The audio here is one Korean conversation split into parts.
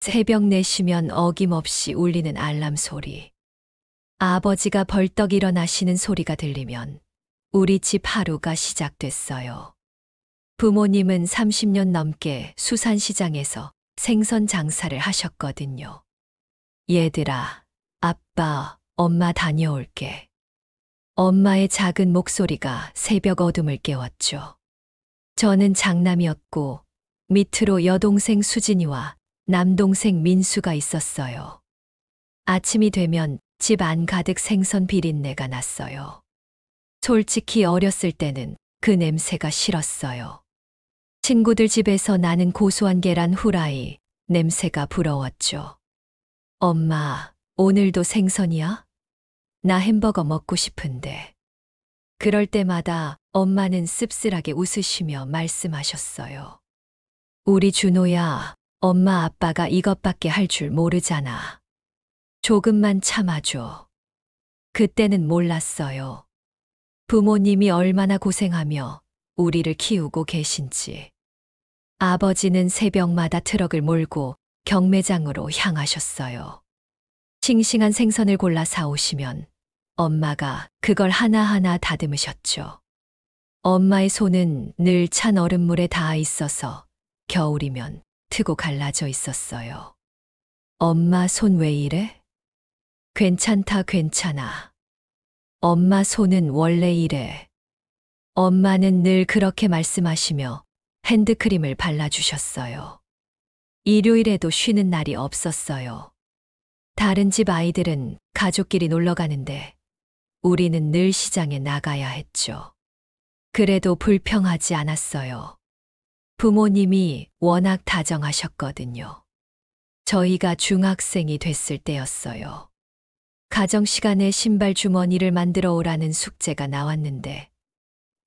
새벽 4시면 어김없이 울리는 알람 소리. 아버지가 벌떡 일어나시는 소리가 들리면 우리 집 하루가 시작됐어요. 부모님은 30년 넘게 수산시장에서 생선 장사를 하셨거든요. 얘들아, 아빠, 엄마 다녀올게. 엄마의 작은 목소리가 새벽 어둠을 깨웠죠. 저는 장남이었고 밑으로 여동생 수진이와 남동생 민수가 있었어요. 아침이 되면 집 안 가득 생선 비린내가 났어요. 솔직히 어렸을 때는 그 냄새가 싫었어요. 친구들 집에서 나는 고소한 계란 후라이 냄새가 부러웠죠. 엄마, 오늘도 생선이야? 나 햄버거 먹고 싶은데. 그럴 때마다 엄마는 씁쓸하게 웃으시며 말씀하셨어요. 우리 준호야, 엄마 아빠가 이것밖에 할 줄 모르잖아. 조금만 참아줘. 그때는 몰랐어요. 부모님이 얼마나 고생하며 우리를 키우고 계신지. 아버지는 새벽마다 트럭을 몰고 경매장으로 향하셨어요. 싱싱한 생선을 골라 사오시면 엄마가 그걸 하나하나 다듬으셨죠. 엄마의 손은 늘 찬 얼음물에 닿아 있어서 겨울이면 트고 갈라져 있었어요. 엄마 손 왜 이래? 괜찮다, 괜찮아. 엄마 손은 원래 이래. 엄마는 늘 그렇게 말씀하시며 핸드크림을 발라주셨어요. 일요일에도 쉬는 날이 없었어요. 다른 집 아이들은 가족끼리 놀러 가는데 우리는 늘 시장에 나가야 했죠. 그래도 불평하지 않았어요. 부모님이 워낙 다정하셨거든요. 저희가 중학생이 됐을 때였어요. 가정 시간에 신발 주머니를 만들어 오라는 숙제가 나왔는데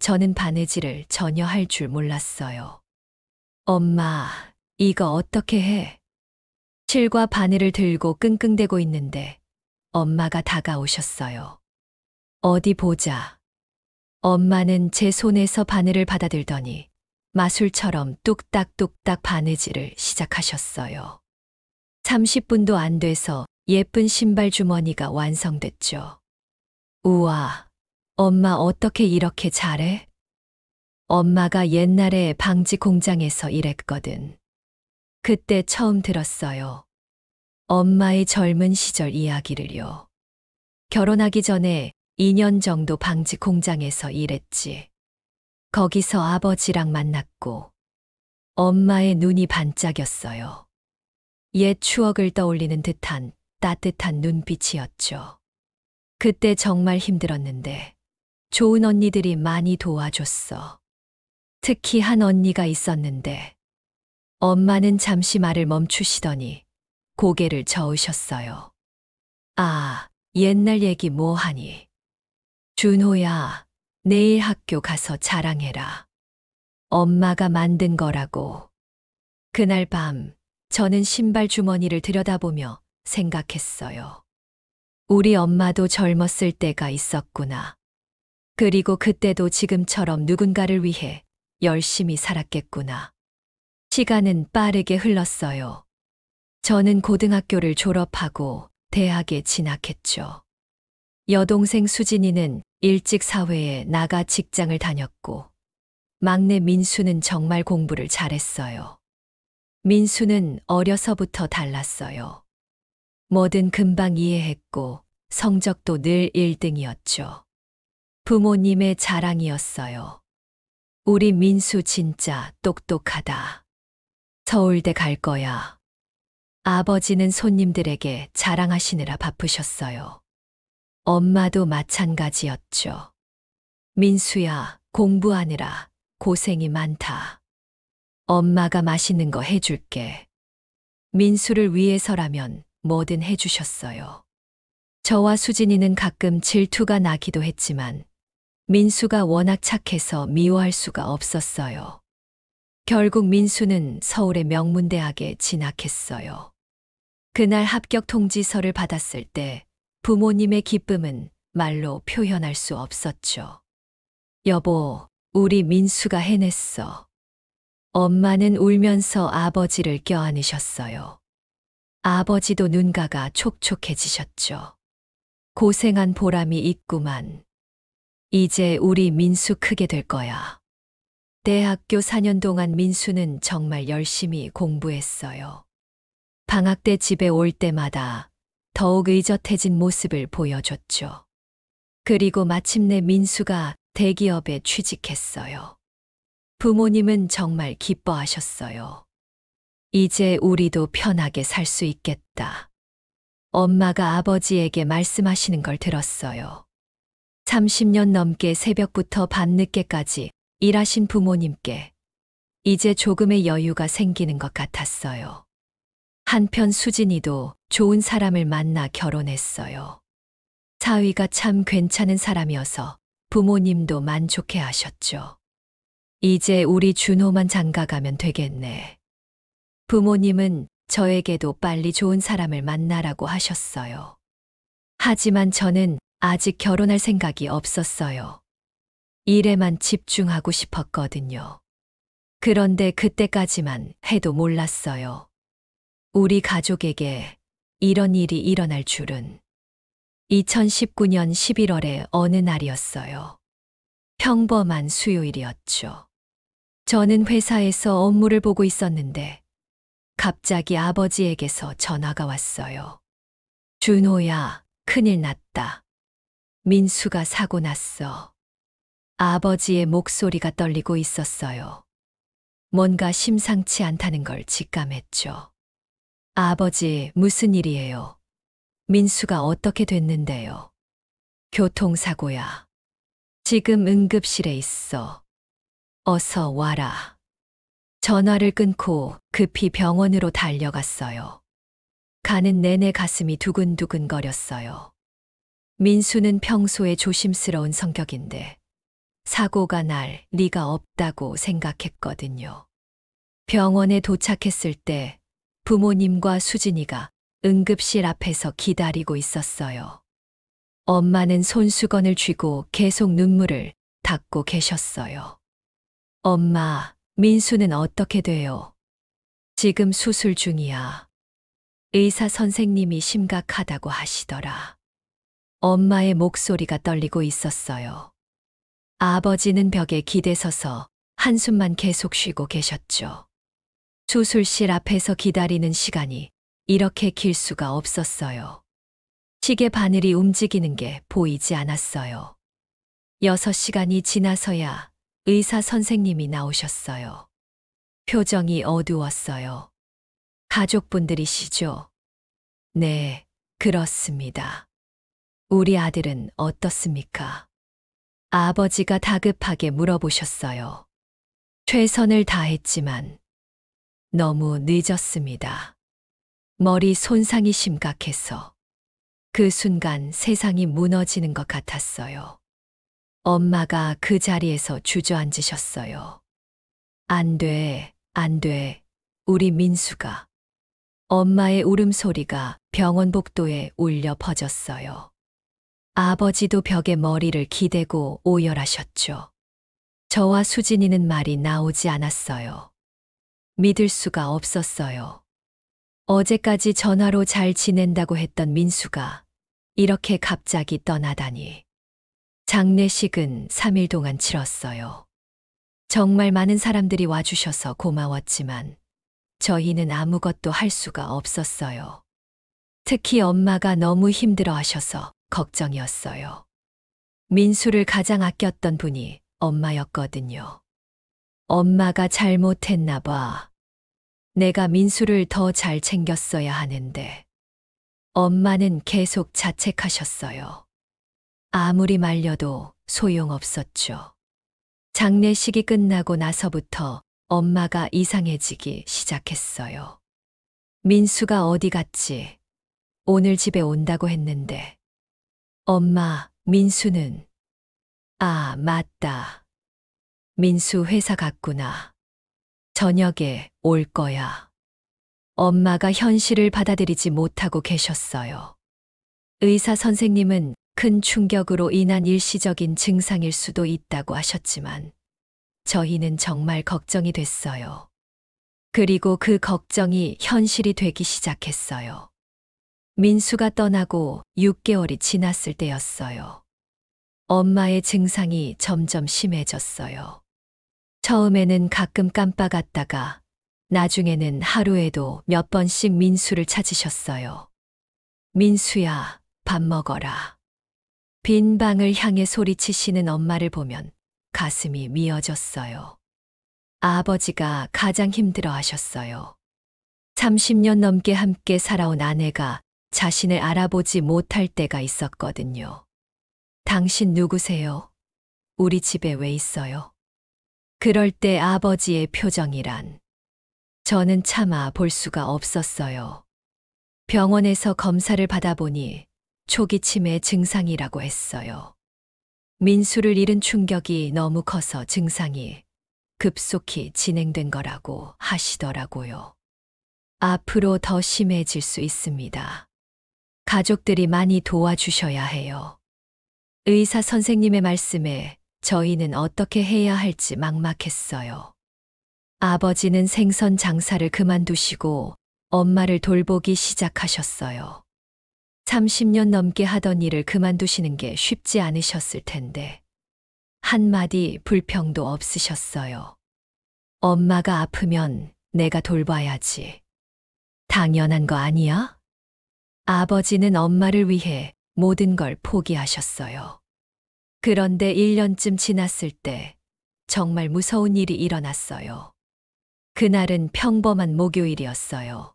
저는 바느질을 전혀 할 줄 몰랐어요. 엄마, 이거 어떻게 해? 실과 바늘을 들고 끙끙대고 있는데 엄마가 다가오셨어요. 어디 보자. 엄마는 제 손에서 바늘을 받아들더니 마술처럼 뚝딱뚝딱 바느질을 시작하셨어요. 30분도 안 돼서 예쁜 신발 주머니가 완성됐죠. 우와, 엄마 어떻게 이렇게 잘해? 엄마가 옛날에 방지 공장에서 일했거든. 그때 처음 들었어요. 엄마의 젊은 시절 이야기를요. 결혼하기 전에 2년 정도 방지 공장에서 일했지. 거기서 아버지랑 만났고 엄마의 눈이 반짝였어요. 옛 추억을 떠올리는 듯한 따뜻한 눈빛이었죠. 그때 정말 힘들었는데 좋은 언니들이 많이 도와줬어. 특히 한 언니가 있었는데 엄마는 잠시 말을 멈추시더니 고개를 저으셨어요. 아, 옛날 얘기 뭐 하니? 준호야, 내일 학교 가서 자랑해라. 엄마가 만든 거라고. 그날 밤 저는 신발 주머니를 들여다보며 생각했어요. 우리 엄마도 젊었을 때가 있었구나. 그리고 그때도 지금처럼 누군가를 위해 열심히 살았겠구나. 시간은 빠르게 흘렀어요. 저는 고등학교를 졸업하고 대학에 진학했죠. 여동생 수진이는 일찍 사회에 나가 직장을 다녔고, 막내 민수는 정말 공부를 잘했어요. 민수는 어려서부터 달랐어요. 뭐든 금방 이해했고, 성적도 늘 1등이었죠. 부모님의 자랑이었어요. 우리 민수 진짜 똑똑하다. 서울대 갈 거야. 아버지는 손님들에게 자랑하시느라 바쁘셨어요. 엄마도 마찬가지였죠. 민수야, 공부하느라 고생이 많다. 엄마가 맛있는 거 해줄게. 민수를 위해서라면 뭐든 해주셨어요. 저와 수진이는 가끔 질투가 나기도 했지만 민수가 워낙 착해서 미워할 수가 없었어요. 결국 민수는 서울의 명문대학에 진학했어요. 그날 합격 통지서를 받았을 때 부모님의 기쁨은 말로 표현할 수 없었죠. 여보, 우리 민수가 해냈어. 엄마는 울면서 아버지를 껴안으셨어요. 아버지도 눈가가 촉촉해지셨죠. 고생한 보람이 있구만. 이제 우리 민수 크게 될 거야. 대학교 4년 동안 민수는 정말 열심히 공부했어요. 방학 때 집에 올 때마다 더욱 의젓해진 모습을 보여줬죠. 그리고 마침내 민수가 대기업에 취직했어요. 부모님은 정말 기뻐하셨어요. 이제 우리도 편하게 살 수 있겠다. 엄마가 아버지에게 말씀하시는 걸 들었어요. 30년 넘게 새벽부터 밤늦게까지 일하신 부모님께 이제 조금의 여유가 생기는 것 같았어요. 한편 수진이도 좋은 사람을 만나 결혼했어요. 사위가 참 괜찮은 사람이어서 부모님도 만족해 하셨죠. 이제 우리 준호만 장가가면 되겠네. 부모님은 저에게도 빨리 좋은 사람을 만나라고 하셨어요. 하지만 저는 아직 결혼할 생각이 없었어요. 일에만 집중하고 싶었거든요. 그런데 그때까지만 해도 몰랐어요. 우리 가족에게 이런 일이 일어날 줄은. 2019년 11월의 어느 날이었어요. 평범한 수요일이었죠. 저는 회사에서 업무를 보고 있었는데 갑자기 아버지에게서 전화가 왔어요. 준호야, 큰일 났다. 민수가 사고 났어. 아버지의 목소리가 떨리고 있었어요. 뭔가 심상치 않다는 걸 직감했죠. 아버지, 무슨 일이에요? 민수가 어떻게 됐는데요? 교통사고야. 지금 응급실에 있어. 어서 와라. 전화를 끊고 급히 병원으로 달려갔어요. 가는 내내 가슴이 두근두근거렸어요. 민수는 평소에 조심스러운 성격인데 사고가 날 리가 없다고 생각했거든요. 병원에 도착했을 때 부모님과 수진이가 응급실 앞에서 기다리고 있었어요. 엄마는 손수건을 쥐고 계속 눈물을 닦고 계셨어요. 엄마, 민수는 어떻게 돼요? 지금 수술 중이야. 의사 선생님이 심각하다고 하시더라. 엄마의 목소리가 떨리고 있었어요. 아버지는 벽에 기대서서 한숨만 계속 쉬고 계셨죠. 수술실 앞에서 기다리는 시간이 이렇게 길 수가 없었어요. 시계 바늘이 움직이는 게 보이지 않았어요. 6시간이 지나서야 의사 선생님이 나오셨어요. 표정이 어두웠어요. 가족분들이시죠? 네, 그렇습니다. 우리 아들은 어떻습니까? 아버지가 다급하게 물어보셨어요. 최선을 다했지만 너무 늦었습니다. 머리 손상이 심각해서 그 순간 세상이 무너지는 것 같았어요. 엄마가 그 자리에서 주저앉으셨어요. 안 돼, 안 돼. 우리 민수가. 엄마의 울음소리가 병원 복도에 울려 퍼졌어요. 아버지도 벽에 머리를 기대고 오열하셨죠. 저와 수진이는 말이 나오지 않았어요. 믿을 수가 없었어요. 어제까지 전화로 잘 지낸다고 했던 민수가 이렇게 갑자기 떠나다니. 장례식은 3일 동안 치렀어요. 정말 많은 사람들이 와주셔서 고마웠지만 저희는 아무것도 할 수가 없었어요. 특히 엄마가 너무 힘들어 하셔서 걱정이었어요. 민수를 가장 아꼈던 분이 엄마였거든요. 엄마가 잘못했나 봐. 내가 민수를 더 잘 챙겼어야 하는데. 엄마는 계속 자책하셨어요. 아무리 말려도 소용없었죠. 장례식이 끝나고 나서부터 엄마가 이상해지기 시작했어요. 민수가 어디 갔지? 오늘 집에 온다고 했는데. 엄마, 민수는? 아, 맞다. 민수 회사 갔구나. 저녁에 올 거야. 엄마가 현실을 받아들이지 못하고 계셨어요. 의사 선생님은 큰 충격으로 인한 일시적인 증상일 수도 있다고 하셨지만 저희는 정말 걱정이 됐어요. 그리고 그 걱정이 현실이 되기 시작했어요. 민수가 떠나고 6개월이 지났을 때였어요. 엄마의 증상이 점점 심해졌어요. 처음에는 가끔 깜빡았다가 나중에는 하루에도 몇 번씩 민수를 찾으셨어요. 민수야, 밥 먹어라. 빈 방을 향해 소리치시는 엄마를 보면 가슴이 미어졌어요. 아버지가 가장 힘들어 하셨어요. 30년 넘게 함께 살아온 아내가 자신을 알아보지 못할 때가 있었거든요. 당신 누구세요? 우리 집에 왜 있어요? 그럴 때 아버지의 표정이란 저는 참아 볼 수가 없었어요. 병원에서 검사를 받아보니 초기 치매 증상이라고 했어요. 민수를 잃은 충격이 너무 커서 증상이 급속히 진행된 거라고 하시더라고요. 앞으로 더 심해질 수 있습니다. 가족들이 많이 도와주셔야 해요. 의사 선생님의 말씀에 저희는 어떻게 해야 할지 막막했어요. 아버지는 생선 장사를 그만두시고 엄마를 돌보기 시작하셨어요. 30년 넘게 하던 일을 그만두시는 게 쉽지 않으셨을 텐데 한마디 불평도 없으셨어요. 엄마가 아프면 내가 돌봐야지. 당연한 거 아니야? 아버지는 엄마를 위해 모든 걸 포기하셨어요. 그런데 1년쯤 지났을 때 정말 무서운 일이 일어났어요. 그날은 평범한 목요일이었어요.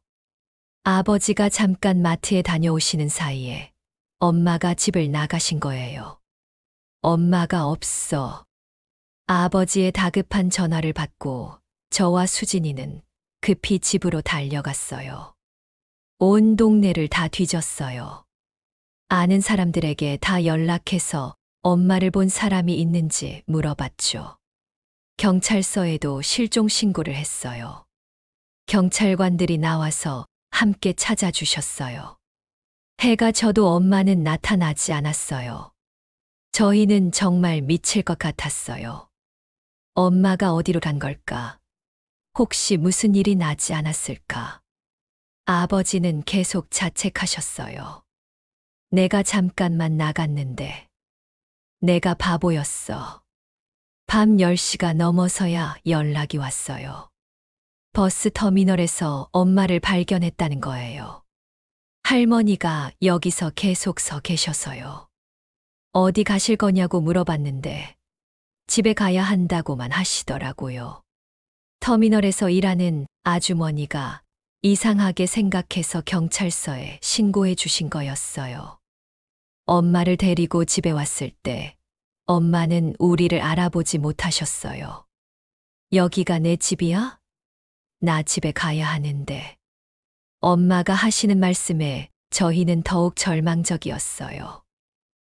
아버지가 잠깐 마트에 다녀오시는 사이에 엄마가 집을 나가신 거예요. 엄마가 없어. 아버지의 다급한 전화를 받고 저와 수진이는 급히 집으로 달려갔어요. 온 동네를 다 뒤졌어요. 아는 사람들에게 다 연락해서 엄마를 본 사람이 있는지 물어봤죠. 경찰서에도 실종 신고를 했어요. 경찰관들이 나와서 함께 찾아주셨어요. 해가 져도 엄마는 나타나지 않았어요. 저희는 정말 미칠 것 같았어요. 엄마가 어디로 간 걸까? 혹시 무슨 일이 나지 않았을까? 아버지는 계속 자책하셨어요. 내가 잠깐만 나갔는데. 내가 바보였어. 밤 10시가 넘어서야 연락이 왔어요. 버스 터미널에서 엄마를 발견했다는 거예요. 할머니가 여기서 계속 서 계셔서요. 어디 가실 거냐고 물어봤는데 집에 가야 한다고만 하시더라고요. 터미널에서 일하는 아주머니가 이상하게 생각해서 경찰서에 신고해 주신 거였어요. 엄마를 데리고 집에 왔을 때 엄마는 우리를 알아보지 못하셨어요. 여기가 내 집이야? 나 집에 가야 하는데. 엄마가 하시는 말씀에 저희는 더욱 절망적이었어요.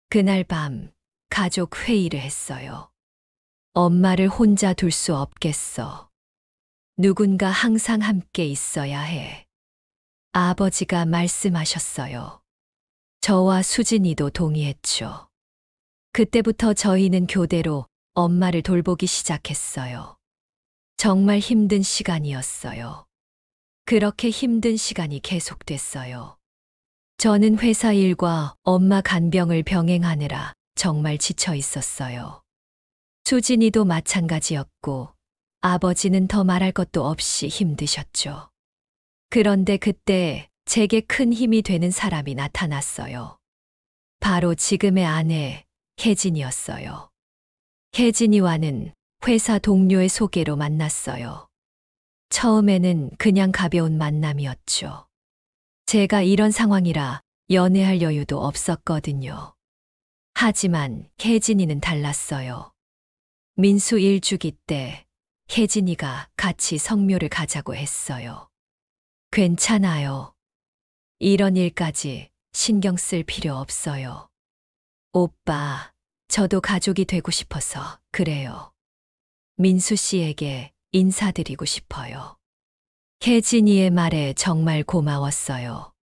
그날 밤 가족 회의를 했어요. 엄마를 혼자 둘 수 없겠어. 누군가 항상 함께 있어야 해. 아버지가 말씀하셨어요. 저와 수진이도 동의했죠. 그때부터 저희는 교대로 엄마를 돌보기 시작했어요. 정말 힘든 시간이었어요. 그렇게 힘든 시간이 계속됐어요. 저는 회사 일과 엄마 간병을 병행하느라 정말 지쳐 있었어요. 수진이도 마찬가지였고 아버지는 더 말할 것도 없이 힘드셨죠. 그런데 그때 제게 큰 힘이 되는 사람이 나타났어요. 바로 지금의 아내 혜진이었어요. 혜진이와는 회사 동료의 소개로 만났어요. 처음에는 그냥 가벼운 만남이었죠. 제가 이런 상황이라 연애할 여유도 없었거든요. 하지만 혜진이는 달랐어요. 민수 1주기 때 혜진이가 같이 성묘를 가자고 했어요. 괜찮아요. 이런 일까지 신경 쓸 필요 없어요. 오빠, 저도 가족이 되고 싶어서 그래요. 민수 씨에게 인사드리고 싶어요. 혜진이의 말에 정말 고마웠어요.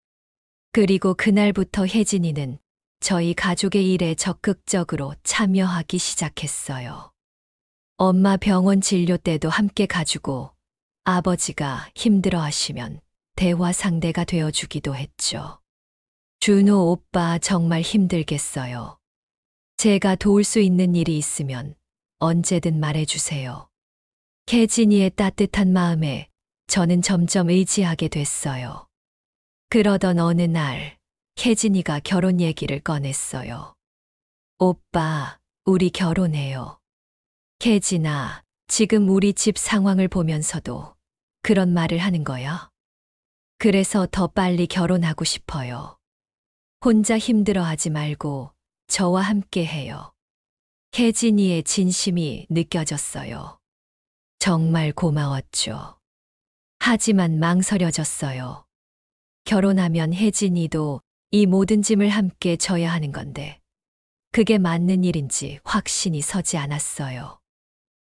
그리고 그날부터 혜진이는 저희 가족의 일에 적극적으로 참여하기 시작했어요. 엄마 병원 진료 때도 함께 가주고 아버지가 힘들어 하시면 대화 상대가 되어 주기도 했죠. 준호 오빠 정말 힘들겠어요. 제가 도울 수 있는 일이 있으면 언제든 말해주세요. 혜진이의 따뜻한 마음에 저는 점점 의지하게 됐어요. 그러던 어느 날 혜진이가 결혼 얘기를 꺼냈어요. 오빠, 우리 결혼해요. 혜진아, 지금 우리 집 상황을 보면서도 그런 말을 하는 거야? 그래서 더 빨리 결혼하고 싶어요. 혼자 힘들어하지 말고 저와 함께 해요. 혜진이의 진심이 느껴졌어요. 정말 고마웠죠. 하지만 망설여졌어요. 결혼하면 혜진이도 이 모든 짐을 함께 져야 하는 건데 그게 맞는 일인지 확신이 서지 않았어요.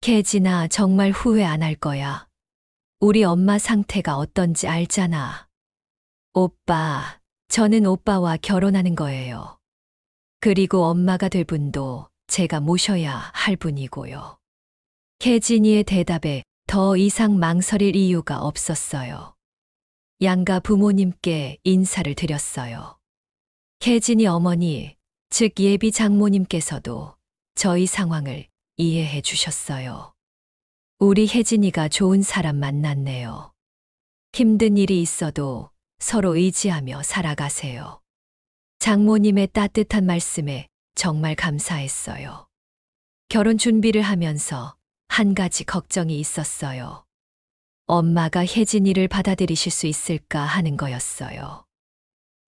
혜진아, 정말 후회 안 할 거야. 우리 엄마 상태가 어떤지 알잖아. 오빠, 저는 오빠와 결혼하는 거예요. 그리고 엄마가 될 분도 제가 모셔야 할 분이고요. 혜진이의 대답에 더 이상 망설일 이유가 없었어요. 양가 부모님께 인사를 드렸어요. 혜진이 어머니, 즉 예비 장모님께서도 저희 상황을 이해해 주셨어요. 우리 혜진이가 좋은 사람 만났네요. 힘든 일이 있어도 서로 의지하며 살아가세요. 장모님의 따뜻한 말씀에 정말 감사했어요. 결혼 준비를 하면서 한 가지 걱정이 있었어요. 엄마가 혜진이를 받아들이실 수 있을까 하는 거였어요.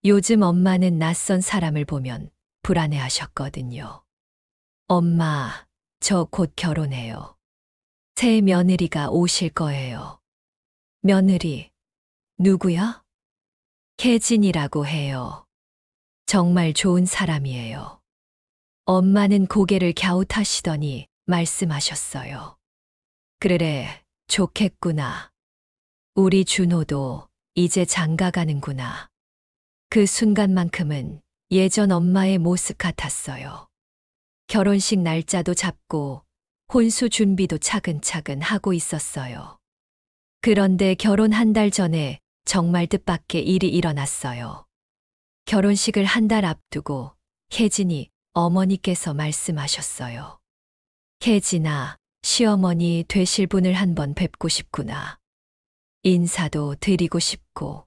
요즘 엄마는 낯선 사람을 보면 불안해 하셨거든요. 엄마, 저 곧 결혼해요. 새 며느리가 오실 거예요. 며느리, 누구야? 혜진이라고 해요. 정말 좋은 사람이에요. 엄마는 고개를 갸웃하시더니 말씀하셨어요. 그래, 좋겠구나. 우리 준호도 이제 장가 가는구나. 그 순간만큼은 예전 엄마의 모습 같았어요. 결혼식 날짜도 잡고 혼수 준비도 차근차근 하고 있었어요. 그런데 결혼 한 달 전에 정말 뜻밖의 일이 일어났어요. 결혼식을 한 달 앞두고 혜진이 어머니께서 말씀하셨어요. 혜진아, 시어머니 되실 분을 한번 뵙고 싶구나. 인사도 드리고 싶고.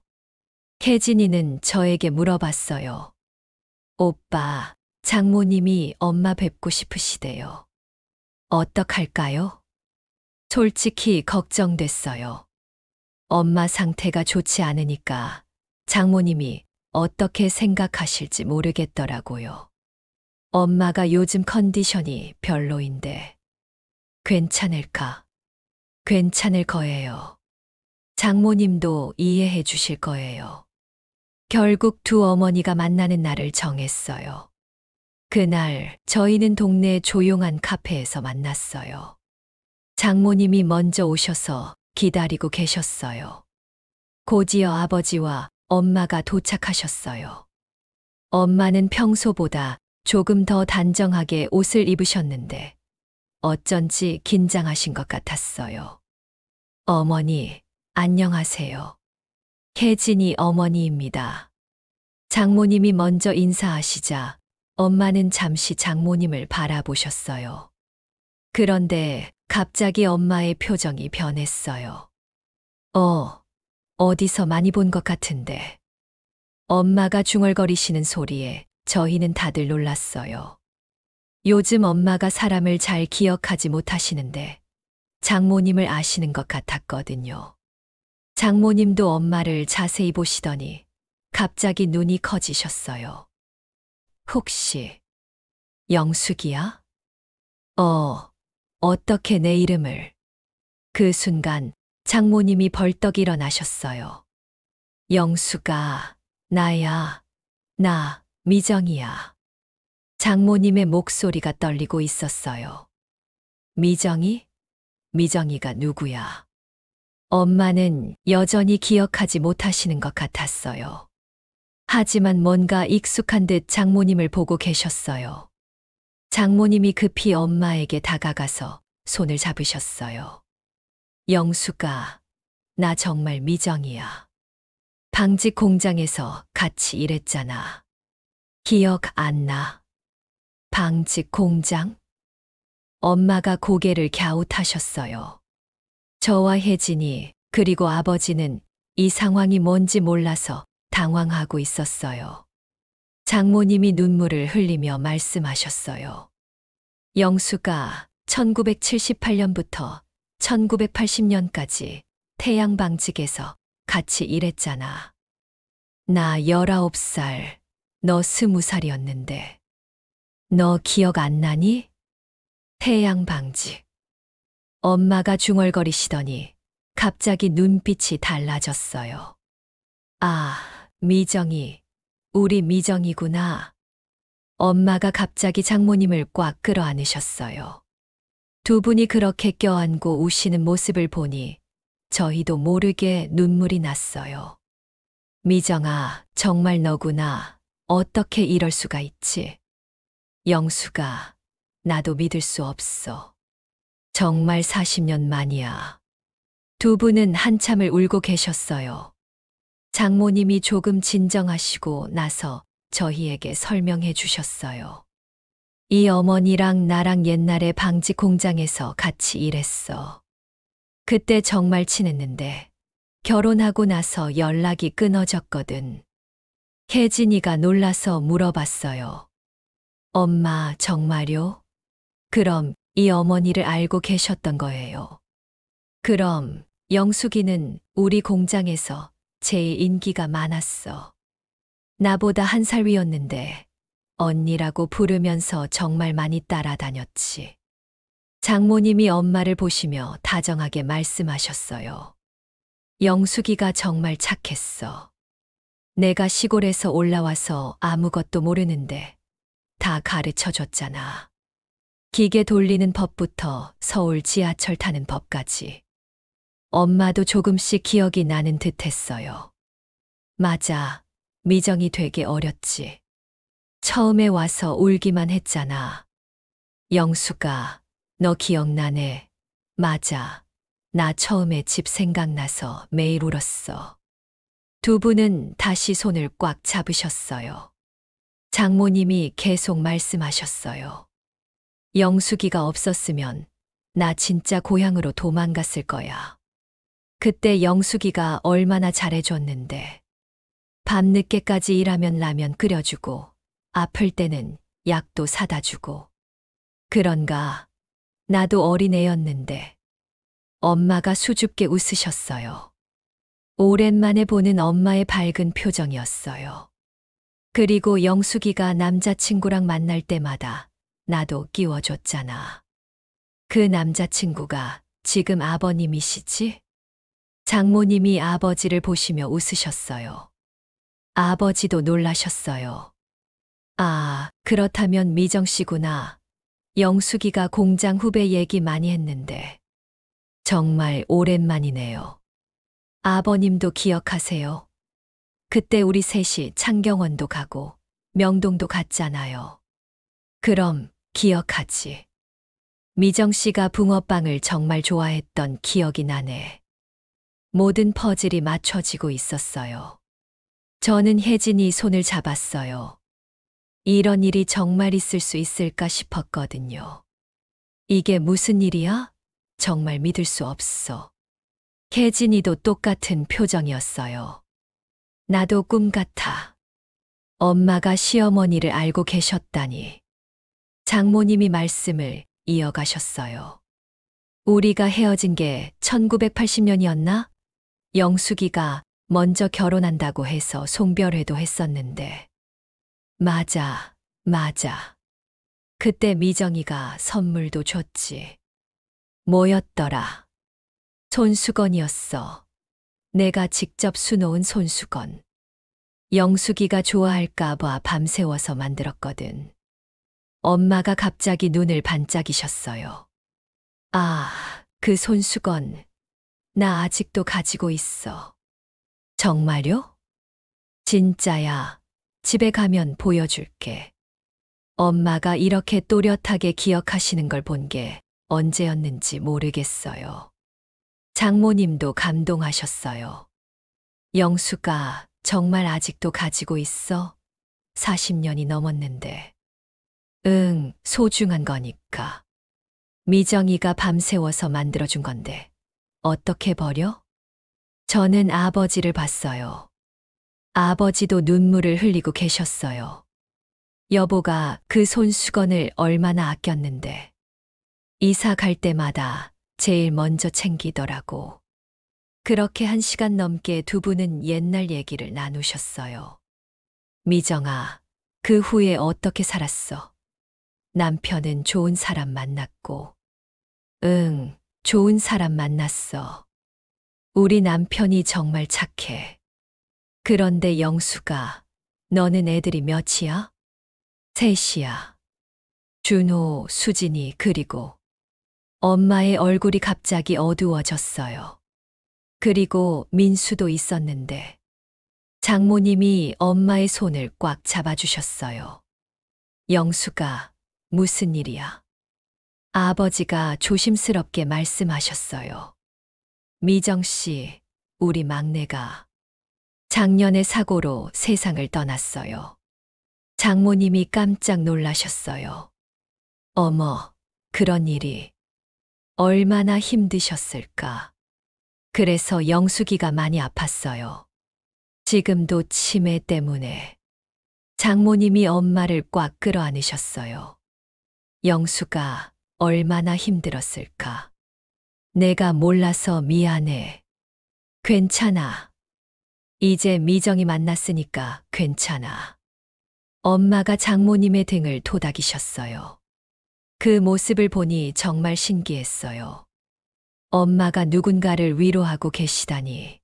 혜진이는 저에게 물어봤어요. 오빠, 장모님이 엄마 뵙고 싶으시대요. 어떡할까요? 솔직히 걱정됐어요. 엄마 상태가 좋지 않으니까 장모님이 어떻게 생각하실지 모르겠더라고요. 엄마가 요즘 컨디션이 별로인데 괜찮을까? 괜찮을 거예요. 장모님도 이해해 주실 거예요. 결국 두 어머니가 만나는 날을 정했어요. 그날 저희는 동네 조용한 카페에서 만났어요. 장모님이 먼저 오셔서 기다리고 계셨어요. 곧이어 아버지와 엄마가 도착하셨어요. 엄마는 평소보다 조금 더 단정하게 옷을 입으셨는데 어쩐지 긴장하신 것 같았어요. 어머니, 안녕하세요. 혜진이 어머니입니다. 장모님이 먼저 인사하시자 엄마는 잠시 장모님을 바라보셨어요. 그런데 갑자기 엄마의 표정이 변했어요. 어디서 많이 본 것 같은데. 엄마가 중얼거리시는 소리에 저희는 다들 놀랐어요. 요즘 엄마가 사람을 잘 기억하지 못하시는데 장모님을 아시는 것 같았거든요. 장모님도 엄마를 자세히 보시더니 갑자기 눈이 커지셨어요. 혹시 영숙이야? 어떻게 내 이름을? 그 순간 장모님이 벌떡 일어나셨어요. 영숙아, 나야. 나, 미정이야. 장모님의 목소리가 떨리고 있었어요. 미정이? 미정이가 누구야? 엄마는 여전히 기억하지 못하시는 것 같았어요. 하지만 뭔가 익숙한 듯 장모님을 보고 계셨어요. 장모님이 급히 엄마에게 다가가서 손을 잡으셨어요. 영숙아, 나 정말 미정이야. 방직 공장에서 같이 일했잖아. 기억 안 나? 방직 공장? 엄마가 고개를 갸웃하셨어요. 저와 혜진이 그리고 아버지는 이 상황이 뭔지 몰라서 당황하고 있었어요. 장모님이 눈물을 흘리며 말씀하셨어요. 영수가 1978년부터 1980년까지 태양방직에서 같이 일했잖아. 나 19살, 너 20살이었는데. 너 기억 안 나니? 태양방직. 엄마가 중얼거리시더니 갑자기 눈빛이 달라졌어요. 아, 미정이, 우리 미정이구나. 엄마가 갑자기 장모님을 꽉 끌어안으셨어요. 두 분이 그렇게 껴안고 우시는 모습을 보니 저희도 모르게 눈물이 났어요. 미정아, 정말 너구나. 어떻게 이럴 수가 있지? 영수가, 나도 믿을 수 없어. 정말 40년 만이야. 두 분은 한참을 울고 계셨어요. 장모님이 조금 진정하시고 나서 저희에게 설명해 주셨어요. 이 어머니랑 나랑 옛날에 방직 공장에서 같이 일했어. 그때 정말 친했는데 결혼하고 나서 연락이 끊어졌거든. 혜진이가 놀라서 물어봤어요. 엄마, 정말요? 그럼 이 어머니를 알고 계셨던 거예요. 그럼 영숙이는 우리 공장에서 제일 인기가 많았어. 나보다 1살 위였는데 언니라고 부르면서 정말 많이 따라다녔지. 장모님이 엄마를 보시며 다정하게 말씀하셨어요. 영숙이가 정말 착했어. 내가 시골에서 올라와서 아무것도 모르는데 다 가르쳐 줬잖아. 기계 돌리는 법부터 서울 지하철 타는 법까지. 엄마도 조금씩 기억이 나는 듯 했어요. 맞아, 미정이 되게 어렸지. 처음에 와서 울기만 했잖아. 영수가, 너 기억나네. 맞아. 나 처음에 집 생각나서 매일 울었어. 두 분은 다시 손을 꽉 잡으셨어요. 장모님이 계속 말씀하셨어요. 영숙이가 없었으면 나 진짜 고향으로 도망갔을 거야. 그때 영숙이가 얼마나 잘해줬는데. 밤늦게까지 일하면 라면 끓여주고, 아플 때는 약도 사다 주고. 그런가, 나도 어린애였는데. 엄마가 수줍게 웃으셨어요. 오랜만에 보는 엄마의 밝은 표정이었어요. 그리고 영숙이가 남자친구랑 만날 때마다 나도 끼워줬잖아. 그 남자친구가 지금 아버님이시지? 장모님이 아버지를 보시며 웃으셨어요. 아버지도 놀라셨어요. 아, 그렇다면 미정 씨구나. 영숙이가 공장 후배 얘기 많이 했는데. 정말 오랜만이네요. 아버님도 기억하세요? 그때 우리 셋이 창경원도 가고 명동도 갔잖아요. 그럼 기억하지. 미정 씨가 붕어빵을 정말 좋아했던 기억이 나네. 모든 퍼즐이 맞춰지고 있었어요. 저는 혜진이 손을 잡았어요. 이런 일이 정말 있을 수 있을까 싶었거든요. 이게 무슨 일이야? 정말 믿을 수 없어. 혜진이도 똑같은 표정이었어요. 나도 꿈 같아. 엄마가 시어머니를 알고 계셨다니. 장모님이 말씀을 이어가셨어요. 우리가 헤어진 게 1980년이었나? 영숙이가 먼저 결혼한다고 해서 송별회도 했었는데. 맞아, 맞아. 그때 미정이가 선물도 줬지. 뭐였더라? 손수건이었어. 내가 직접 수놓은 손수건. 영숙이가 좋아할까봐 밤새워서 만들었거든. 엄마가 갑자기 눈을 반짝이셨어요. 아, 그 손수건. 나 아직도 가지고 있어. 정말요? 진짜야. 집에 가면 보여줄게. 엄마가 이렇게 또렷하게 기억하시는 걸 본 게 언제였는지 모르겠어요. 장모님도 감동하셨어요. 영수가 정말 아직도 가지고 있어? 40년이 넘었는데. 응, 소중한 거니까. 미정이가 밤새워서 만들어준 건데. 어떻게 버려? 저는 아버지를 봤어요. 아버지도 눈물을 흘리고 계셨어요. 여보가 그 손수건을 얼마나 아꼈는데. 이사 갈 때마다 제일 먼저 챙기더라고. 그렇게 1시간 넘게 두 분은 옛날 얘기를 나누셨어요. 미정아, 그 후에 어떻게 살았어? 남편은 좋은 사람 만났고. 응, 좋은 사람 만났어. 우리 남편이 정말 착해. 그런데 영수가, 너는 애들이 몇이야? 셋이야. 준호, 수진이, 그리고 엄마의 얼굴이 갑자기 어두워졌어요. 그리고 민수도 있었는데 장모님이 엄마의 손을 꽉 잡아주셨어요. 영수가 무슨 일이야? 아버지가 조심스럽게 말씀하셨어요. 미정 씨, 우리 막내가 작년에 사고로 세상을 떠났어요. 장모님이 깜짝 놀라셨어요. 어머, 그런 일이 얼마나 힘드셨을까. 그래서 영숙이가 많이 아팠어요. 지금도 치매 때문에 장모님이 엄마를 꽉 끌어안으셨어요. 영수가 얼마나 힘들었을까. 내가 몰라서 미안해. 괜찮아. 이제 미정이 만났으니까 괜찮아. 엄마가 장모님의 등을 토닥이셨어요. 그 모습을 보니 정말 신기했어요. 엄마가 누군가를 위로하고 계시다니.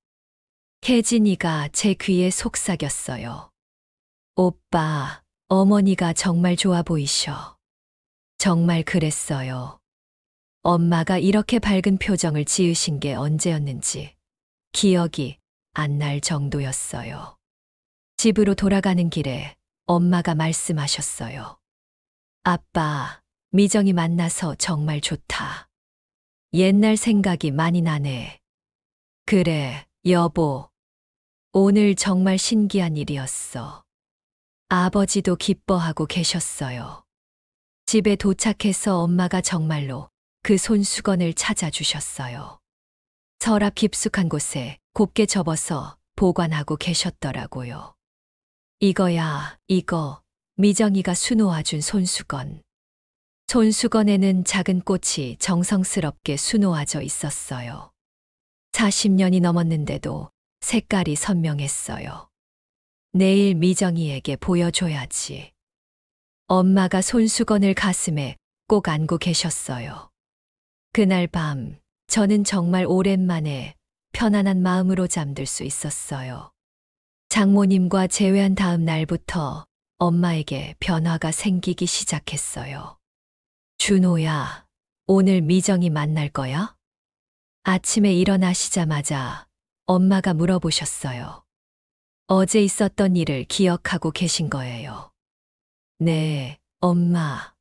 혜진이가 제 귀에 속삭였어요. 오빠, 어머니가 정말 좋아 보이셔. 정말 그랬어요. 엄마가 이렇게 밝은 표정을 지으신 게 언제였는지 기억이 안 날 정도였어요. 집으로 돌아가는 길에 엄마가 말씀하셨어요. 아빠, 미정이 만나서 정말 좋다. 옛날 생각이 많이 나네. 그래, 여보. 오늘 정말 신기한 일이었어. 아버지도 기뻐하고 계셨어요. 집에 도착해서 엄마가 정말로 그 손수건을 찾아주셨어요. 서랍 깊숙한 곳에 곱게 접어서 보관하고 계셨더라고요. 이거야, 이거. 미정이가 수놓아준 손수건. 손수건에는 작은 꽃이 정성스럽게 수놓아져 있었어요. 40년이 넘었는데도 색깔이 선명했어요. 내일 미정이에게 보여줘야지. 엄마가 손수건을 가슴에 꼭 안고 계셨어요. 그날 밤, 저는 정말 오랜만에 편안한 마음으로 잠들 수 있었어요. 장모님과 재회한 다음 날부터 엄마에게 변화가 생기기 시작했어요. 준호야, 오늘 미정이 만날 거야? 아침에 일어나시자마자 엄마가 물어보셨어요. 어제 있었던 일을 기억하고 계신 거예요. 네, 엄마.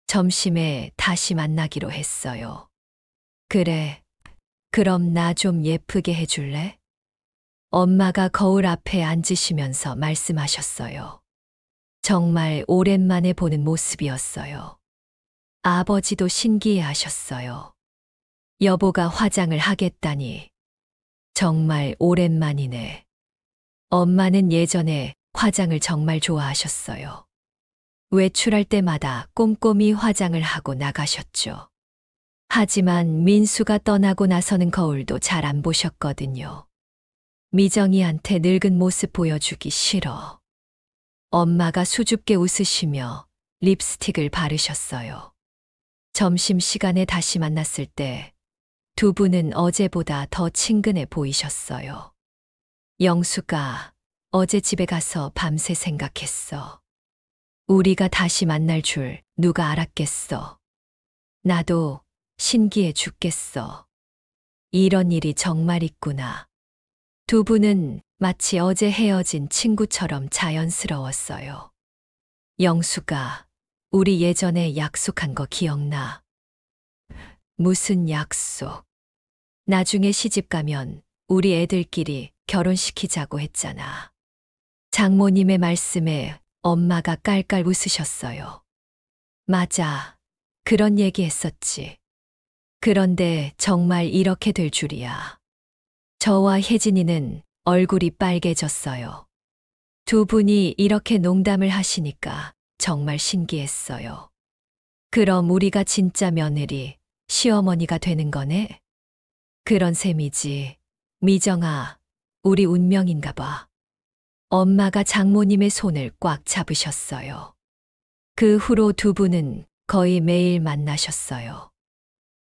점심에 다시 만나기로 했어요. 그래, 그럼 나 좀 예쁘게 해줄래? 엄마가 거울 앞에 앉으시면서 말씀하셨어요. 정말 오랜만에 보는 모습이었어요. 아버지도 신기해 하셨어요. 여보가 화장을 하겠다니. 정말 오랜만이네. 엄마는 예전에 화장을 정말 좋아하셨어요. 외출할 때마다 꼼꼼히 화장을 하고 나가셨죠. 하지만 민수가 떠나고 나서는 거울도 잘 안 보셨거든요. 미정이한테 늙은 모습 보여주기 싫어. 엄마가 수줍게 웃으시며 립스틱을 바르셨어요. 점심시간에 다시 만났을 때 두 분은 어제보다 더 친근해 보이셨어요. 영수가 어제 집에 가서 밤새 생각했어. 우리가 다시 만날 줄 누가 알았겠어. 나도 신기해 죽겠어. 이런 일이 정말 있구나. 두 분은 마치 어제 헤어진 친구처럼 자연스러웠어요. 영수가 우리 예전에 약속한 거 기억나? 무슨 약속? 나중에 시집 가면 우리 애들끼리 결혼시키자고 했잖아. 장모님의 말씀에 엄마가 깔깔 웃으셨어요. 맞아. 그런 얘기 했었지. 그런데 정말 이렇게 될 줄이야. 저와 혜진이는 얼굴이 빨개졌어요. 두 분이 이렇게 농담을 하시니까 정말 신기했어요. 그럼 우리가 진짜 며느리, 시어머니가 되는 거네? 그런 셈이지. 미정아, 우리 운명인가 봐. 엄마가 장모님의 손을 꽉 잡으셨어요. 그 후로 두 분은 거의 매일 만나셨어요.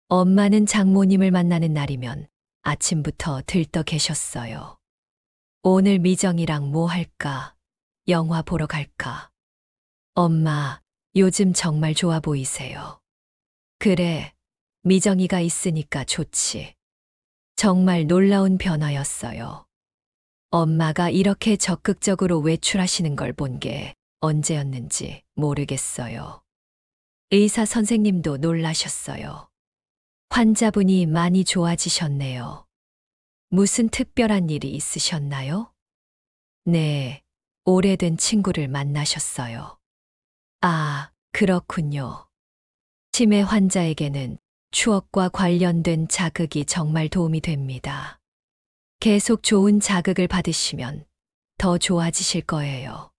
엄마는 장모님을 만나는 날이면 아침부터 들떠 계셨어요. 오늘 미정이랑 뭐 할까? 영화 보러 갈까? 엄마, 요즘 정말 좋아 보이세요. 그래, 미정이가 있으니까 좋지. 정말 놀라운 변화였어요. 엄마가 이렇게 적극적으로 외출하시는 걸 본 게 언제였는지 모르겠어요. 의사 선생님도 놀라셨어요. 환자분이 많이 좋아지셨네요. 무슨 특별한 일이 있으셨나요? 네, 오래된 친구를 만나셨어요. 아, 그렇군요. 치매 환자에게는 추억과 관련된 자극이 정말 도움이 됩니다. 계속 좋은 자극을 받으시면 더 좋아지실 거예요.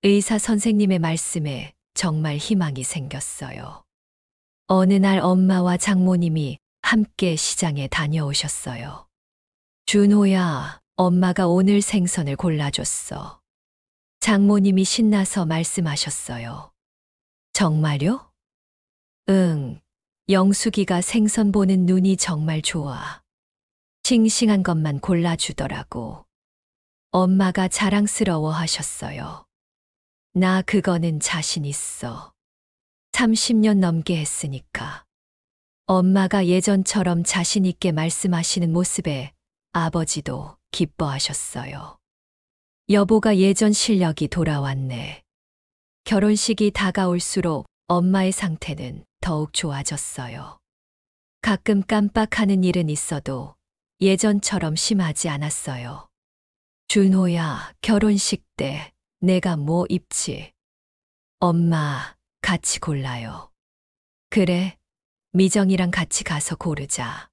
의사 선생님의 말씀에 정말 희망이 생겼어요. 어느 날 엄마와 장모님이 함께 시장에 다녀오셨어요. 준호야, 엄마가 오늘 생선을 골라줬어. 장모님이 신나서 말씀하셨어요. 정말요? 응, 영숙이가 생선 보는 눈이 정말 좋아. 싱싱한 것만 골라주더라고. 엄마가 자랑스러워 하셨어요. 나 그거는 자신 있어. 30년 넘게 했으니까. 엄마가 예전처럼 자신 있게 말씀하시는 모습에 아버지도 기뻐하셨어요. 여보가 예전 실력이 돌아왔네. 결혼식이 다가올수록 엄마의 상태는 더욱 좋아졌어요. 가끔 깜빡하는 일은 있어도 예전처럼 심하지 않았어요. 준호야, 결혼식 때 내가 뭐 입지? 엄마, 같이 골라요. 그래, 미정이랑 같이 가서 고르자.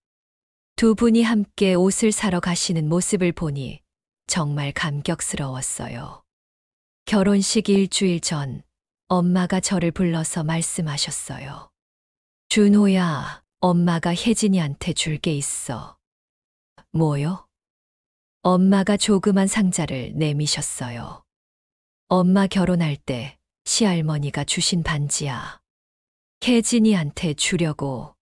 두 분이 함께 옷을 사러 가시는 모습을 보니 정말 감격스러웠어요. 결혼식 일주일 전 엄마가 저를 불러서 말씀하셨어요. 준호야, 엄마가 혜진이한테 줄 게 있어. 뭐요? 엄마가 조그만 상자를 내미셨어요. 엄마 결혼할 때 시할머니가 주신 반지야. 혜진이한테 주려고.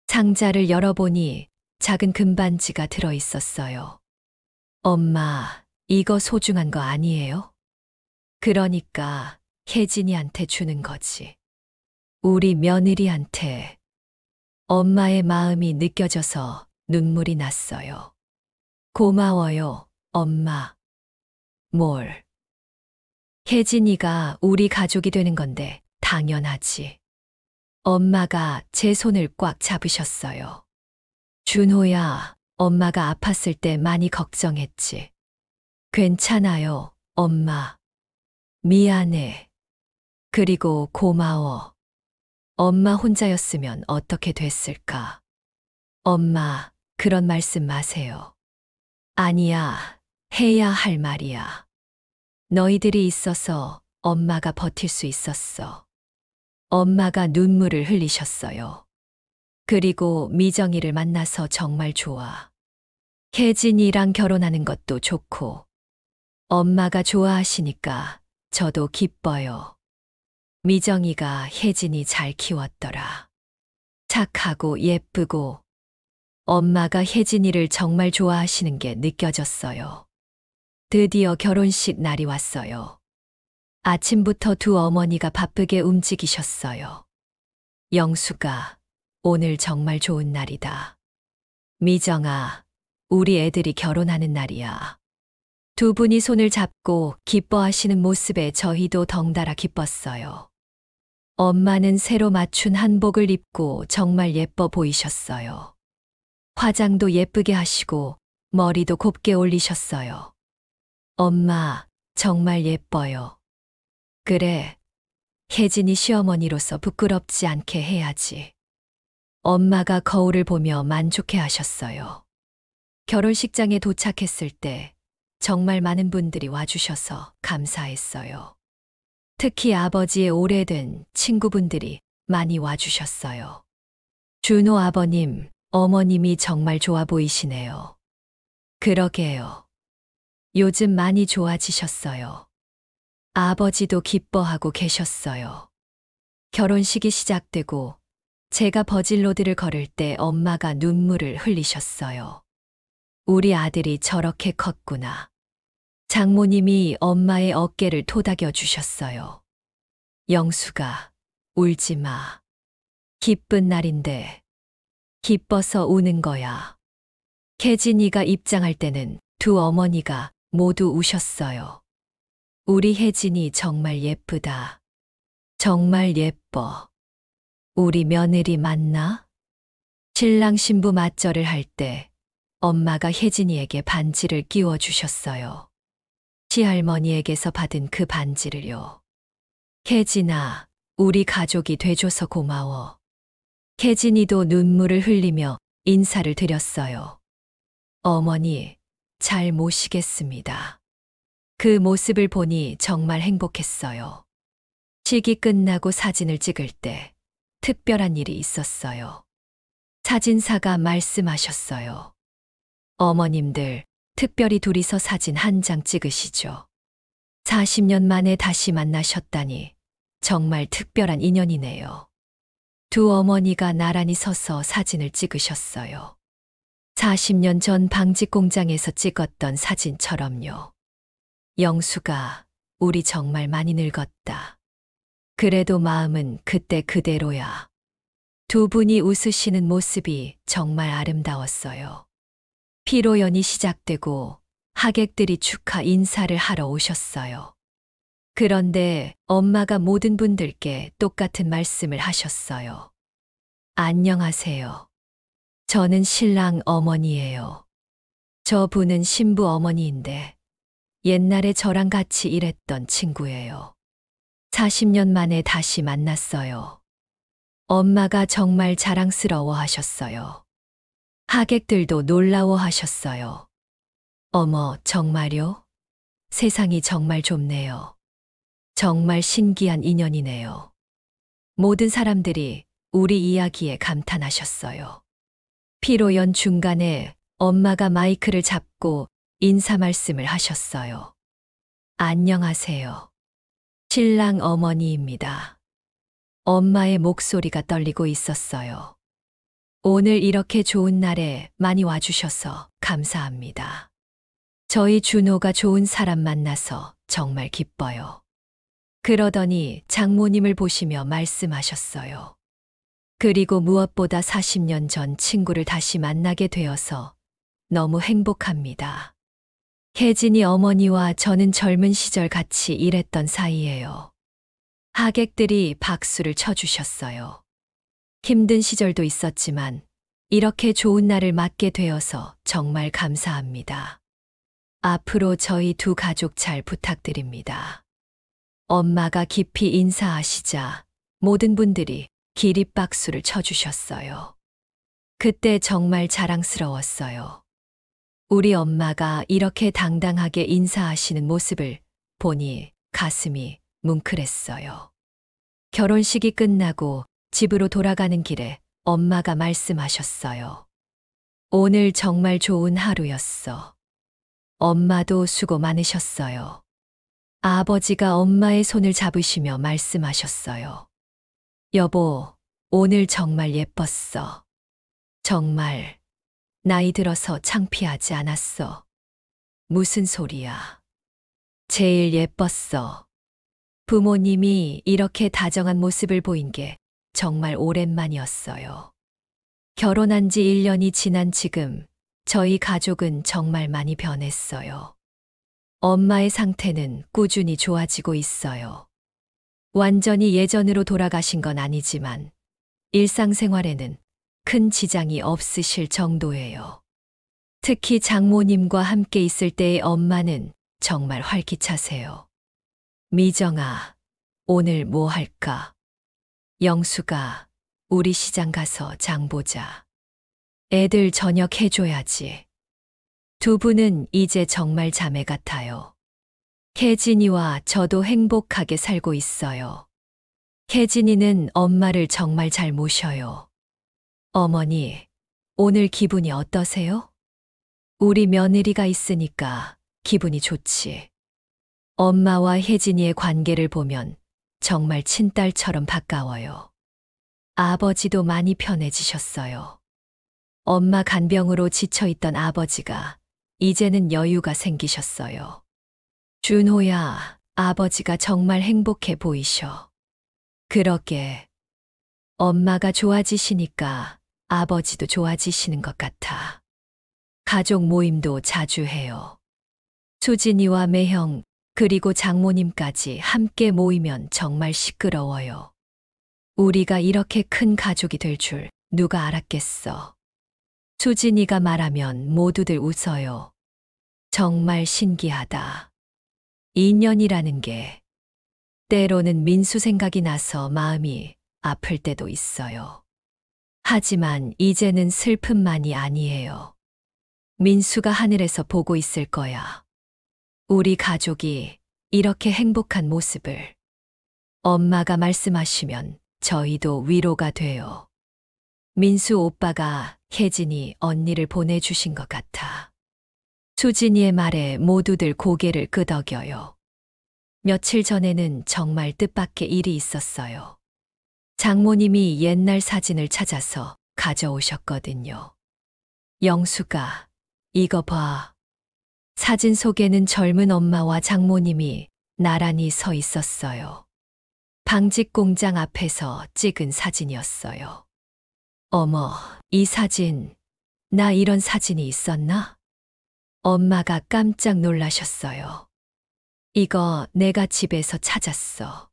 상자를 열어보니 작은 금반지가 들어 있었어요. 엄마, 이거 소중한 거 아니에요? 그러니까 혜진이한테 주는 거지. 우리 며느리한테. 엄마의 마음이 느껴져서 눈물이 났어요. 고마워요, 엄마. 뭘? 혜진이가 우리 가족이 되는 건데 당연하지. 엄마가 제 손을 꽉 잡으셨어요. 준호야, 엄마가 아팠을 때 많이 걱정했지. 괜찮아요, 엄마. 미안해. 그리고 고마워. 엄마 혼자였으면 어떻게 됐을까? 엄마, 그런 말씀 마세요. 아니야, 해야 할 말이야. 너희들이 있어서 엄마가 버틸 수 있었어. 엄마가 눈물을 흘리셨어요. 그리고 미정이를 만나서 정말 좋아. 혜진이랑 결혼하는 것도 좋고, 엄마가 좋아하시니까 저도 기뻐요. 미정이가 혜진이 잘 키웠더라. 착하고 예쁘고, 엄마가 혜진이를 정말 좋아하시는 게 느껴졌어요. 드디어 결혼식 날이 왔어요. 아침부터 두 어머니가 바쁘게 움직이셨어요. 영수가, 오늘 정말 좋은 날이다. 미정아, 우리 애들이 결혼하는 날이야. 두 분이 손을 잡고 기뻐하시는 모습에 저희도 덩달아 기뻤어요. 엄마는 새로 맞춘 한복을 입고 정말 예뻐 보이셨어요. 화장도 예쁘게 하시고 머리도 곱게 올리셨어요. 엄마, 정말 예뻐요. 그래, 혜진이 시어머니로서 부끄럽지 않게 해야지. 엄마가 거울을 보며 만족해 하셨어요. 결혼식장에 도착했을 때 정말 많은 분들이 와주셔서 감사했어요. 특히 아버지의 오래된 친구분들이 많이 와주셨어요. 준호 아버님, 어머님이 정말 좋아 보이시네요. 그러게요. 요즘 많이 좋아지셨어요. 아버지도 기뻐하고 계셨어요. 결혼식이 시작되고 제가 버질로드를 걸을 때 엄마가 눈물을 흘리셨어요. 우리 아들이 저렇게 컸구나. 장모님이 엄마의 어깨를 토닥여 주셨어요. 영수가, 울지 마. 기쁜 날인데, 기뻐서 우는 거야. 혜진이가 입장할 때는 두 어머니가 모두 우셨어요. 우리 혜진이 정말 예쁘다. 정말 예뻐. 우리 며느리 맞나? 신랑 신부 맞절을 할 때 엄마가 혜진이에게 반지를 끼워 주셨어요. 시할머니에게서 받은 그 반지를요. 혜진아, 우리 가족이 돼줘서 고마워. 혜진이도 눈물을 흘리며 인사를 드렸어요. 어머니, 잘 모시겠습니다. 그 모습을 보니 정말 행복했어요. 식이 끝나고 사진을 찍을 때 특별한 일이 있었어요. 사진사가 말씀하셨어요. 어머님들, 특별히 둘이서 사진 한 장 찍으시죠. 40년 만에 다시 만나셨다니 정말 특별한 인연이네요. 두 어머니가 나란히 서서 사진을 찍으셨어요. 40년 전 방직 공장에서 찍었던 사진처럼요. 영수가, 우리 정말 많이 늙었다. 그래도 마음은 그때 그대로야. 두 분이 웃으시는 모습이 정말 아름다웠어요. 피로연이 시작되고 하객들이 축하 인사를 하러 오셨어요. 그런데 엄마가 모든 분들께 똑같은 말씀을 하셨어요. 안녕하세요. 저는 신랑 어머니예요. 저분은 신부 어머니인데 옛날에 저랑 같이 일했던 친구예요. 40년 만에 다시 만났어요. 엄마가 정말 자랑스러워 하셨어요. 하객들도 놀라워 하셨어요. 어머, 정말요? 세상이 정말 좁네요. 정말 신기한 인연이네요. 모든 사람들이 우리 이야기에 감탄하셨어요. 피로연 중간에 엄마가 마이크를 잡고 인사 말씀을 하셨어요. 안녕하세요. 신랑 어머니입니다. 엄마의 목소리가 떨리고 있었어요. 오늘 이렇게 좋은 날에 많이 와주셔서 감사합니다. 저희 준호가 좋은 사람 만나서 정말 기뻐요. 그러더니 장모님을 보시며 말씀하셨어요. 그리고 무엇보다 40년 전 친구를 다시 만나게 되어서 너무 행복합니다. 혜진이 어머니와 저는 젊은 시절 같이 일했던 사이예요. 하객들이 박수를 쳐주셨어요. 힘든 시절도 있었지만 이렇게 좋은 날을 맞게 되어서 정말 감사합니다. 앞으로 저희 두 가족 잘 부탁드립니다. 엄마가 깊이 인사하시자 모든 분들이 기립박수를 쳐주셨어요. 그때 정말 자랑스러웠어요. 우리 엄마가 이렇게 당당하게 인사하시는 모습을 보니 가슴이 뭉클했어요. 결혼식이 끝나고 집으로 돌아가는 길에 엄마가 말씀하셨어요. 오늘 정말 좋은 하루였어. 엄마도 수고 많으셨어요. 아버지가 엄마의 손을 잡으시며 말씀하셨어요. 여보, 오늘 정말 예뻤어. 정말 나이 들어서 창피하지 않았어. 무슨 소리야. 제일 예뻤어. 부모님이 이렇게 다정한 모습을 보인 게 정말 오랜만이었어요. 결혼한 지 1년이 지난 지금 저희 가족은 정말 많이 변했어요. 엄마의 상태는 꾸준히 좋아지고 있어요. 완전히 예전으로 돌아가신 건 아니지만 일상생활에는 큰 지장이 없으실 정도예요. 특히 장모님과 함께 있을 때의 엄마는 정말 활기차세요. 미정아, 오늘 뭐 할까? 영수가, 우리 시장 가서 장 보자. 애들 저녁 해줘야지. 두 분은 이제 정말 자매 같아요. 혜진이와 저도 행복하게 살고 있어요. 혜진이는 엄마를 정말 잘 모셔요. 어머니, 오늘 기분이 어떠세요? 우리 며느리가 있으니까 기분이 좋지. 엄마와 혜진이의 관계를 보면 정말 친딸처럼 가까워요. 아버지도 많이 편해지셨어요. 엄마 간병으로 지쳐있던 아버지가 이제는 여유가 생기셨어요. 준호야, 아버지가 정말 행복해 보이셔. 그러게. 엄마가 좋아지시니까 아버지도 좋아지시는 것 같아. 가족 모임도 자주 해요. 수진이와 매형, 그리고 장모님까지 함께 모이면 정말 시끄러워요. 우리가 이렇게 큰 가족이 될 줄 누가 알았겠어. 수진이가 말하면 모두들 웃어요. 정말 신기하다. 인연이라는 게 때로는 민수 생각이 나서 마음이 아플 때도 있어요. 하지만 이제는 슬픔만이 아니에요. 민수가 하늘에서 보고 있을 거야. 우리 가족이 이렇게 행복한 모습을. 엄마가 말씀하시면 저희도 위로가 돼요. 민수 오빠가 혜진이 언니를 보내주신 것 같아. 수진이의 말에 모두들 고개를 끄덕여요. 며칠 전에는 정말 뜻밖의 일이 있었어요. 장모님이 옛날 사진을 찾아서 가져오셨거든요. 영수가, 이거 봐. 사진 속에는 젊은 엄마와 장모님이 나란히 서 있었어요. 방직 공장 앞에서 찍은 사진이었어요. 어머, 이 사진, 나 이런 사진이 있었나? 엄마가 깜짝 놀라셨어요. 이거 내가 집에서 찾았어.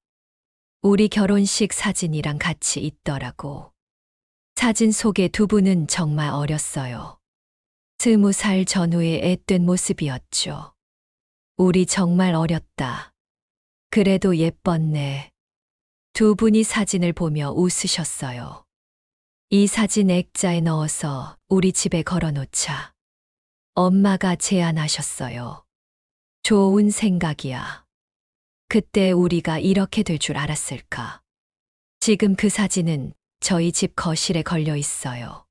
우리 결혼식 사진이랑 같이 있더라고. 사진 속의 두 분은 정말 어렸어요. 20살 전후의 앳된 모습이었죠. 우리 정말 어렸다. 그래도 예뻤네. 두 분이 사진을 보며 웃으셨어요. 이 사진 액자에 넣어서 우리 집에 걸어놓자. 엄마가 제안하셨어요. 좋은 생각이야. 그때 우리가 이렇게 될 줄 알았을까. 지금 그 사진은 저희 집 거실에 걸려 있어요.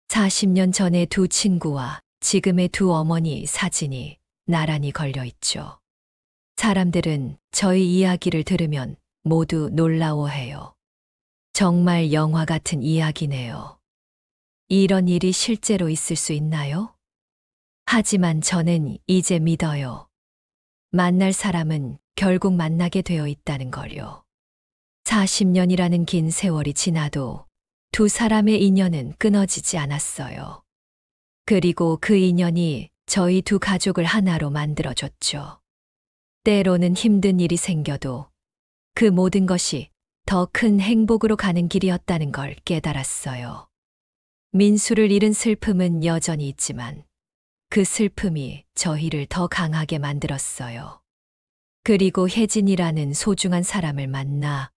40년 전의 두 친구와 지금의 두 어머니 사진이 나란히 걸려 있죠. 사람들은 저희 이야기를 들으면 모두 놀라워해요. 정말 영화 같은 이야기네요. 이런 일이 실제로 있을 수 있나요? 하지만 저는 이제 믿어요. 만날 사람은 결국 만나게 되어 있다는 걸요. 40년이라는 긴 세월이 지나도 두 사람의 인연은 끊어지지 않았어요. 그리고 그 인연이 저희 두 가족을 하나로 만들어줬죠. 때로는 힘든 일이 생겨도 그 모든 것이 더 큰 행복으로 가는 길이었다는 걸 깨달았어요. 민수를 잃은 슬픔은 여전히 있지만 그 슬픔이 저희를 더 강하게 만들었어요. 그리고 혜진이라는 소중한 사람을 만나